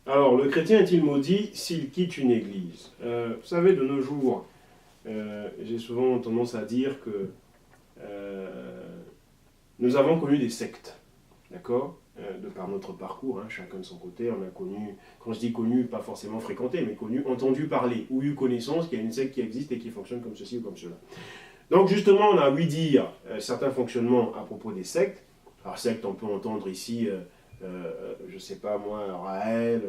Alors, le chrétien est-il maudit s'il quitte une église? Vous savez, de nos jours, j'ai souvent tendance à dire que nous avons connu des sectes, d'accord? De par notre parcours, hein, chacun de son côté, on a connu, quand je dis connu, pas forcément fréquenté, mais connu, entendu parler, ou eu connaissance qu'il y a une secte qui existe et qui fonctionne comme ceci ou comme cela. Donc justement, on a ouï dire certains fonctionnements à propos des sectes. Alors secte, on peut entendre ici, je ne sais pas moi, Raël,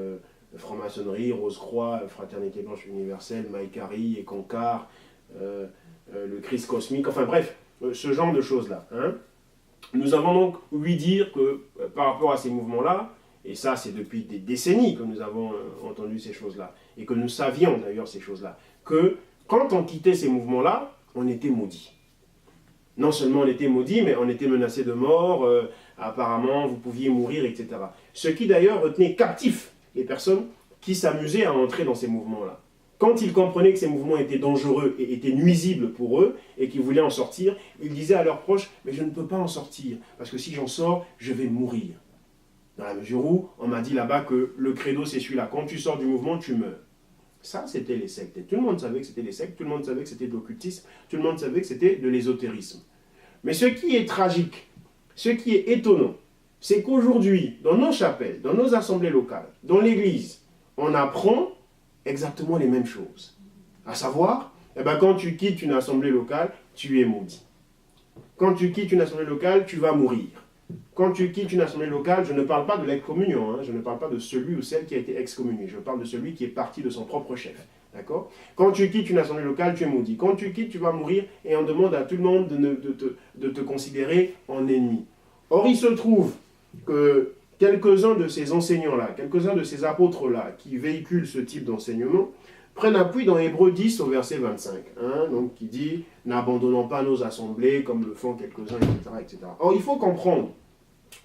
franc-maçonnerie, Rose-Croix, Fraternité Blanche Universelle, Maïkari et Concar, le Christ cosmique, enfin bref, ce genre de choses-là. Hein. Nous avons donc ouï dire que par rapport à ces mouvements-là, et ça c'est depuis des décennies que nous avons entendu ces choses-là, et que nous savions d'ailleurs ces choses-là, que quand on quittait ces mouvements-là, on était maudit. Non seulement on était maudit, mais on était menacé de mort, apparemment vous pouviez mourir, etc. Ce qui d'ailleurs retenait captifs les personnes qui s'amusaient à entrer dans ces mouvements-là. Quand ils comprenaient que ces mouvements étaient dangereux et étaient nuisibles pour eux, et qu'ils voulaient en sortir, ils disaient à leurs proches, mais je ne peux pas en sortir, parce que si j'en sors, je vais mourir. Dans la mesure où, on m'a dit là-bas que le credo c'est celui-là, quand tu sors du mouvement, tu meurs. Ça, c'était les sectes. Et tout le monde savait que c'était les sectes, tout le monde savait que c'était de l'occultisme, tout le monde savait que c'était de l'ésotérisme. Mais ce qui est tragique, ce qui est étonnant, c'est qu'aujourd'hui, dans nos chapelles, dans nos assemblées locales, dans l'église, on apprend exactement les mêmes choses. À savoir, eh ben, quand tu quittes une assemblée locale, tu es maudit. Quand tu quittes une assemblée locale, tu vas mourir. Quand tu quittes une assemblée locale, je ne parle pas de l'excommunion, hein, je ne parle pas de celui ou celle qui a été excommunié, je parle de celui qui est parti de son propre chef. D'accord? Quand tu quittes une assemblée locale, tu es maudit. Quand tu quittes, tu vas mourir et on demande à tout le monde de te considérer en ennemi. Or, il se trouve que quelques-uns de ces enseignants-là, quelques-uns de ces apôtres-là qui véhiculent ce type d'enseignement, prennent appui dans Hébreux 10 au verset 25, hein, donc qui dit « N'abandonnons pas nos assemblées comme le font quelques-uns, etc., etc. » Or, il faut comprendre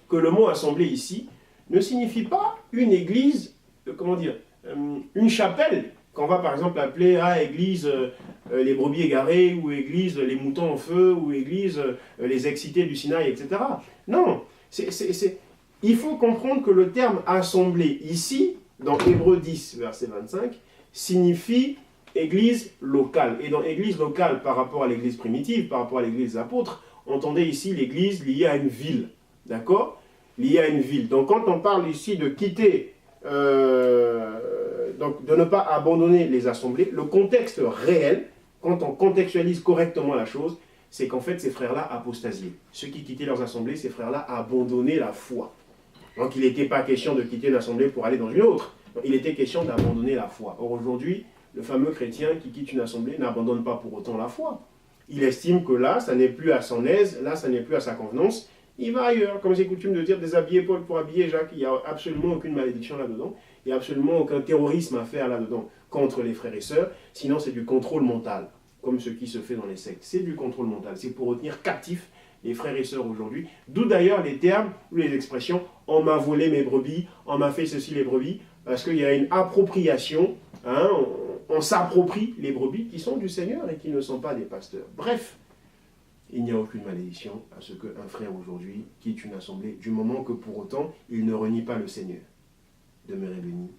que le mot « assemblée » ici ne signifie pas une église, comment dire, une chapelle, qu'on va par exemple appeler église les brebis égarées, ou église les moutons en feu, ou église les excités du Sinaï, etc. Non, il faut comprendre que le terme « assemblée » ici, dans Hébreux 10, verset 25, signifie église locale. Et dans église locale, par rapport à l'église primitive, par rapport à l'église des apôtres, entendez ici l'église liée à une ville. D'accord? Liée à une ville. Donc quand on parle ici de quitter, donc de ne pas abandonner les assemblées, le contexte réel, quand on contextualise correctement la chose, c'est qu'en fait ces frères-là apostasiaient. Ceux qui quittaient leurs assemblées, ces frères-là abandonnaient la foi. Donc il n'était pas question de quitter une assemblée pour aller dans une autre. Il était question d'abandonner la foi. Or aujourd'hui, le fameux chrétien qui quitte une assemblée n'abandonne pas pour autant la foi. Il estime que là, ça n'est plus à son aise, là, ça n'est plus à sa convenance. Il va ailleurs, comme j'ai coutume de dire, déshabiller Paul pour habiller Jacques. Il n'y a absolument aucune malédiction là-dedans. Il n'y a absolument aucun terrorisme à faire là-dedans contre les frères et sœurs. Sinon, c'est du contrôle mental, comme ce qui se fait dans les sectes. C'est du contrôle mental. C'est pour retenir captifs les frères et sœurs aujourd'hui. D'où d'ailleurs les termes ou les expressions « on m'a volé mes brebis »,« on m'a fait ceci les brebis », parce qu'il y a une appropriation, hein, on s'approprie les brebis qui sont du Seigneur et qui ne sont pas des pasteurs. Bref, il n'y a aucune malédiction à ce qu'un frère aujourd'hui quitte une assemblée, du moment que pour autant, il ne renie pas le Seigneur. Demeurez bénis.